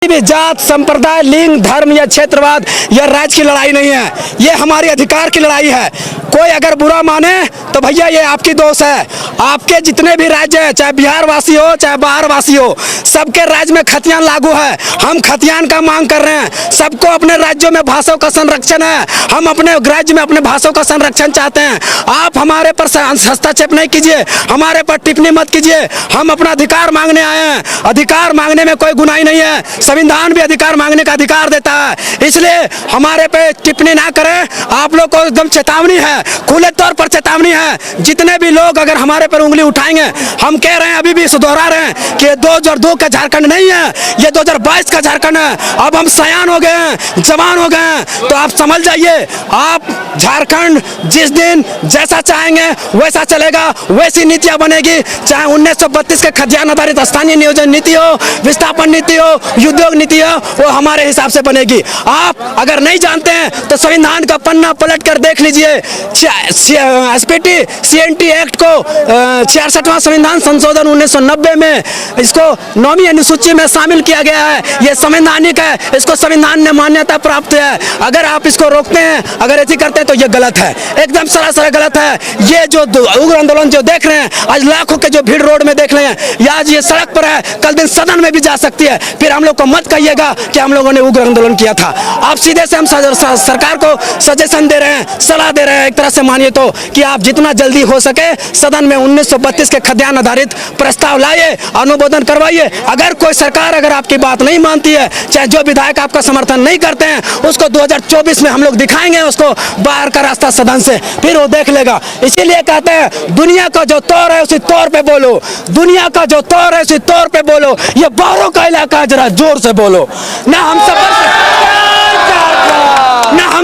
भी जात, संप्रदाय, लिंग, धर्म या क्षेत्रवाद या राज्य की लड़ाई नहीं है, ये हमारे अधिकार की लड़ाई है। कोई अगर बुरा माने तो भैया ये आपकी दोष है। आपके जितने भी राज्य हैं, चाहे बिहार वासी हो चाहे बाहर वासी हो, सबके राज्य में खतियान लागू है। हम खतियान का मांग कर रहे हैं। सबको अपने राज्यों में भाषाओं का संरक्षण है। हम अपने राज्य में अपने भाषाओं का संरक्षण चाहते हैं। आप हमारे पर हस्तक्षेप नहीं कीजिए, हमारे पर टिप्पणी मत कीजिए। हम अपना अधिकार मांगने आए हैं। अधिकार मांगने में कोई गुनाही नहीं है। संविधान भी अधिकार मांगने का अधिकार देता है, इसलिए हमारे पे टिप्पणी ना करें। आप लोग को एकदम चेतावनी है, खुले तौर पर चेतावनी है। जितने भी लोग अगर हमारे पर उंगली उठाएंगे, हम कह रहे हैं, अभी भी दोहरा रहे हैं कि 2002 का झारखंड नहीं है, ये 2022 का झारखंड है। अब हम सयान हो गए हैं, जवान हो गए हैं, तो आप समझ जाइए। आप झारखंड जिस दिन जैसा चाहेंगे वैसा चलेगा, वैसी नीतियां बनेगी। चाहे 1932 के खतियान आधारित स्थानीय नियोजन नीति हो, विस्थापन नीति हो, उद्योग नीति हो, वो हमारे हिसाब से बनेगी। आप अगर नहीं जानते हैं तो संविधान का पन्ना पलट कर देख लीजिए। एसपीटी सीएनटी एक्ट को 66वां संविधान संशोधन 1990 में इसको 9वीं अनुसूची में शामिल किया गया है। ये संवैधानिक है, इसको संविधान ने मान्यता प्राप्त है। अगर आप इसको रोकते हैं, अगर ऐसी करते हैं तो ये गलत है, एकदम सरासर गलत है। ये जो उग्र आंदोलन जो देख रहे हैं, आज लाखों के जो भीड़ रोड में देख रहे हैं, या आज ये सड़क पर है, कल दिन सदन में भी जा सकती है। फिर हम लोग को मत कहिएगा कि हम लोगों ने उग्र आंदोलन किया था। आप सीधे से हम सरकार को सजेशन दे रहे हैं, सलाह दे रहे हैं, एक तरह से मानिए तो, कि आप जितना जल्दी हो सके सदन में 1932 के खतियान आधारित प्रस्ताव लाइए, अनुमोदन करवाइए। अगर कोई सरकार अगर आपकी बात नहीं मानती है, चाहे जो विधायक आपका समर्थन नहीं करते हैं, उसको 2024 में हम लोग दिखाएंगे उसको बाहर का रास्ता सदन से, फिर वो देख लेगा। इसीलिए कहते हैं, दुनिया का जो तौर है उसी तौर पे बोलो, दुनिया का जो तौर है उसी तौर पे बोलो। ये बाहरों का इलाका है, जरा जोर से बोलो। ना हम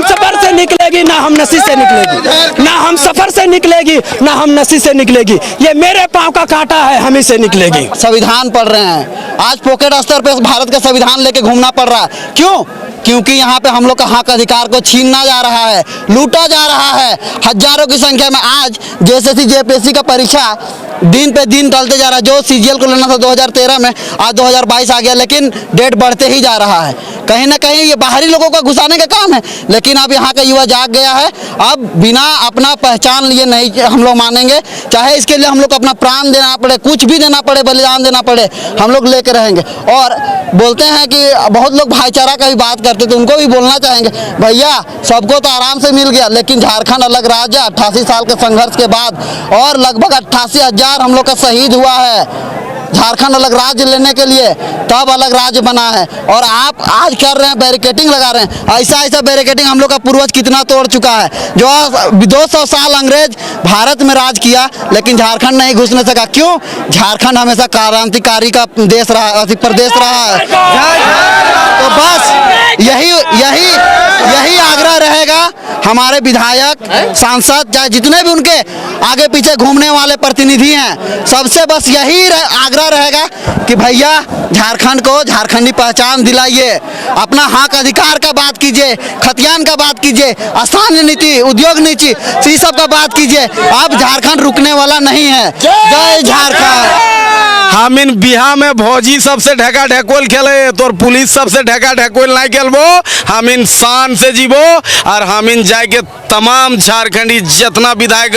सफर से निकलेगी, ना हम नसी से निकलेगी, ना हम सफर से निकलेगी, ना हम नसी से निकलेगी। ये मेरे पांव का कांटा है, हम ही से निकलेगी। संविधान पढ़ रहे हैं, आज पॉकेट स्तर पे भारत का संविधान लेके घूमना पड़ रहा है। क्यों? क्योंकि यहाँ पे हम लोग का हक अधिकार को छीनना जा रहा है, लूटा जा रहा है। हजारों की संख्या में आज जेएसएससी जेपीएससी का परीक्षा दिन पे दिन टलते जा रहा है। जो सीजीएल को लेना था 2013 में, आज 2022 आ गया, लेकिन डेट बढ़ते ही जा रहा है। कहीं ना कहीं ये बाहरी लोगों का घुसाने का काम है, लेकिन अब यहाँ का युवा जाग गया है। अब बिना अपना पहचान लिए नहीं हम लोग मानेंगे, चाहे इसके लिए हम लोग को अपना प्राण देना पड़े, कुछ भी देना पड़े, बलिदान देना पड़े, हम लोग लेकर रहेंगे। और बोलते हैं कि बहुत लोग भाईचारा का भी बात करते, तो उनको भी बोलना चाहेंगे, भैया सबको तो आराम से मिल गया, लेकिन झारखंड अलग राज्य 88 साल के संघर्ष के बाद, और लगभग 88,000 हम लोग का शहीद हुआ है झारखंड अलग राज्य लेने के लिए, तब अलग राज्य बना है। और आप आज कर रहे हैं बैरिकेडिंग लगा रहे हैं, ऐसा बैरिकेडिंग हम लोग का पूर्वज कितना तोड़ चुका है। जो 200 साल अंग्रेज भारत में राज किया, लेकिन झारखंड नहीं घुसने सका। क्यों? झारखंड हमेशा क्रांतिकारी का देश रहा, प्रदेश रहा है। तो बस यही आग्रह रहेगा हमारे विधायक, सांसद, चाहे जितने भी उनके आगे पीछे घूमने वाले प्रतिनिधि हैं, सबसे बस यही आग्रह रहेगा कि भैया झारखंड को झारखंडी पहचान दिलाइए, अपना हक अधिकार का बात कीजिए, खतियान का बात कीजिए, स्थानीय नीति, उद्योग नीति, इसी सब का बात कीजिए। अब झारखंड रुकने वाला नहीं है। जय झारखंड। हम इन बिहार में भौजी सबसे ढका ढकोल खेले, तो पुलिस सबसे ढका ढकोल नहीं खेलबो। हम इन शान से जीवो, और हम इन जाए के तमाम झारखंडी जितना विधायक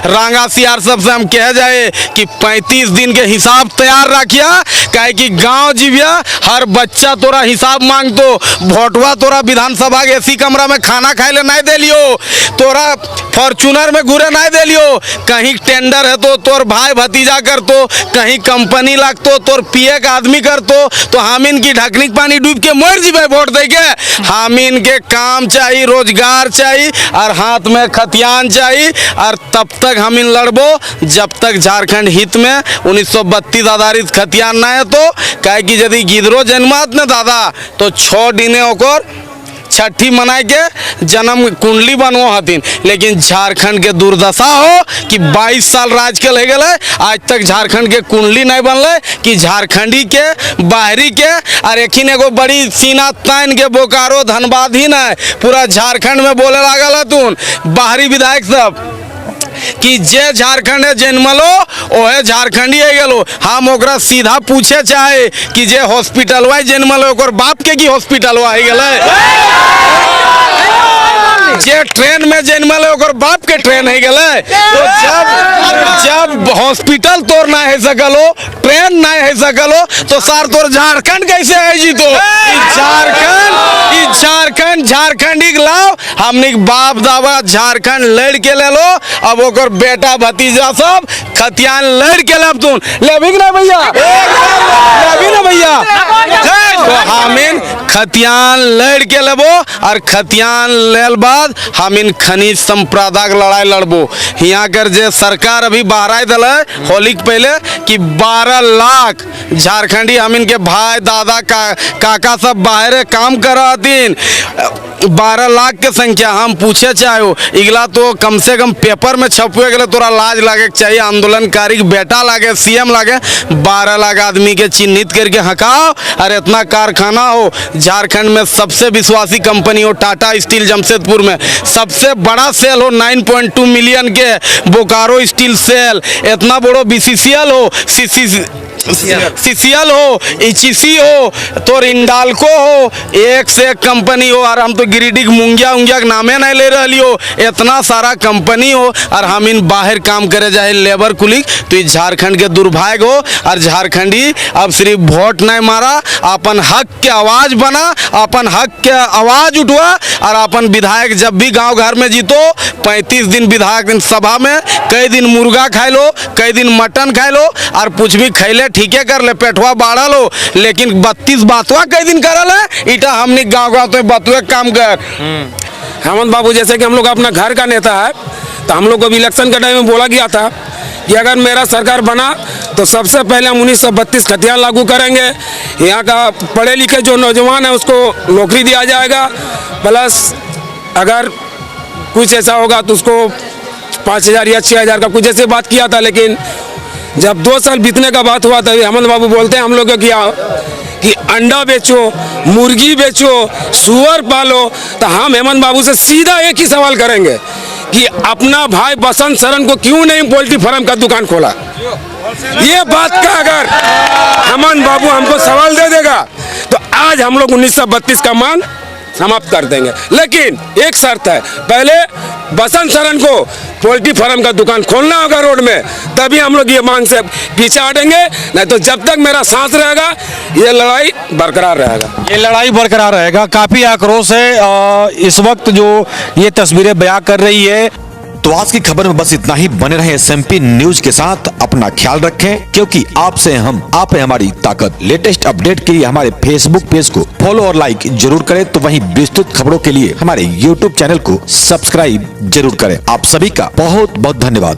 रांगा सियार सबसे हम कह जाए कि 35 दिन के हिसाब तैयार रखिया, कहे कि गांव जीविया, हर बच्चा तोरा हिसाब मांग तो भोटवा तोरा विधानसभा के एसी कमरा में खाना खाए ले नहीं दे लियो, तोरा फॉर्चूनर में घूरे नहीं दे लियो, कहीं टेंडर है तो तोर भाई भतीजा कर तो, कहीं कंपनी लगतो तोर पिए का आदमी कर तो हम इनकी ढकनी पानी डूब के मर जीवे वोट दे के। हम इनके काम चाहिए, रोजगार चाहिए, और हाथ में खतियान चाहिए, और तब तक हम इन लड़बो जब तक झारखंड हित में 1932 आधारित खतियान ना है। तो कहे कि यदि गिदरो जन्मात न दादा तो 6 दिने ओकर छठी मनाए के जन्म कुंडली बनवो हथिन, लेकिन झारखंड के दुर्दशा हो कि 22 साल राज के ले गए, आज तक झारखंड के कुंडली नहीं बनले कि झारखंडी के बाहरी के, और एखिन एगो बड़ी सीना तान के बोकारो धनबाद ही न पूरा झारखंड में बोले लागल हतुन बाहरी विधायक सब कि जे झारखंड है जन्मलो ओहे झारखंडी है गेलो। हम ओकरा सीधा पूछे चाहे कि जे हॉस्पिटलवा जन्मलो ओकर बाप के की हॉस्पिटलवा है गेले, जे ट्रेन में जन्मल है ओकर बाप के ट्रेन है गेले। तो जब हॉस्पिटल तोर ना है सकलो, ट्रेन ना है सकलो, तो सर तोर झारखंड कैसे है जी? तो झारखंडी के लाओ, हमने बाप दावा झारखंड लड़ के ले लो, अब ओकर बेटा भतीजा सब खतियान लड़ के लब तुम लेबिक ना भैया, लेबी ना भैया। तो हमिन खतियान लड़ के लेबो और खतियान लेल बाद हमिन खनिज संपदा के लड़ाई लड़बो। यहाँ कर जे सरकार अभी बाहर दल होली के पहले कि 12 लाख झारखंडी हमिन के भाई दादा काका सब बाहर काम कर हथिन। 12 लाख के संख्या हम पूछे चाहो इगला तो कम से कम पेपर में छपे गए तोरा लाज लागे चाहिए, आंदोलनकारी के बेटा लागे, सीएम लागे। 12 लाख आदमी के चिन्हित करके हकाओ और इतना कारखाना हो। झारखंड में सबसे विश्वासी कंपनी हो टाटा स्टील जमशेदपुर में, सबसे बड़ा सेल हो 9.2 मिलियन के बोकारो स्टील सेल, इतना बड़ो बीसीसीएल हो, सीसीएल हो, इचीसी हो, तो इंडाल्को हो, एक से एक कंपनी हो। और हम तो गिरिडीह मुंगिया के नामे नहीं ले रही हो, इतना सारा कंपनी हो और हम इन बाहर काम करे जाए लेबर कुलिक। तो इस झारखंड के दुर्भाग्य हो और झारखंडी अब सिर्फ वोट नहीं मारा, अपन हक के आवाज बना, अपन हक के आवाज उठवा और अपन विधायक जब भी गांव घर में जीतो 35 दिन विधायक दिन सभा में कई दिन मुर्गा खाए लो, कई दिन मटन खाए लो और कुछ भी खैले ठीके कर ले, पेटवा बाढ़ा लो, लेकिन 32 बातवा कई दिन करल है इटा हमने गाँव तो बतुए काम कर। हेमंत बाबू जैसे कि हम लोग अपना घर का नेता है, तो हम लोग को भी इलेक्शन के टाइम में बोला गया था कि अगर मेरा सरकार बना तो सबसे पहले हम 1932 खतियान लागू करेंगे। यहाँ का पढ़े लिखे जो नौजवान है उसको नौकरी दिया जाएगा, प्लस अगर कुछ ऐसा होगा तो उसको 5,000 या 6,000 का कुछ ऐसे बात किया था। लेकिन जब 2 साल बीतने का बात हुआ तभी हेमंत बाबू बोलते हैं हम लोग को किया कि अंडा बेचो, मुर्गी बेचो, सुअर पालो। तो हम हेमंत बाबू से सीधा एक ही सवाल करेंगे कि अपना भाई बसंत सरन को क्यों नहीं पोल्ट्री फार्म का दुकान खोला। ये बात का अगर हेमंत बाबू हमको सवाल दे देगा तो आज हम लोग 1932 का मांग समाप्त कर देंगे। लेकिन एक शर्त है, पहले बसंत सरन को पोल्ट्री फार्म का दुकान खोलना होगा रोड में, तभी हम लोग ये मांग से पीछे हटेंगे। नहीं तो जब तक मेरा सांस रहेगा ये लड़ाई बरकरार रहेगा। ये लड़ाई बरकरार रहेगा। काफी आक्रोश है इस वक्त जो ये तस्वीरें बयां कर रही है। तो आज की खबर में बस इतना ही। बने रहे SMP न्यूज के साथ, अपना ख्याल रखें क्योंकि आपसे हम आप है हमारी ताकत। लेटेस्ट अपडेट के लिए हमारे फेसबुक पेज को फॉलो और लाइक जरूर करें, तो वहीं विस्तृत खबरों के लिए हमारे YouTube चैनल को सब्सक्राइब जरूर करें। आप सभी का बहुत बहुत धन्यवाद।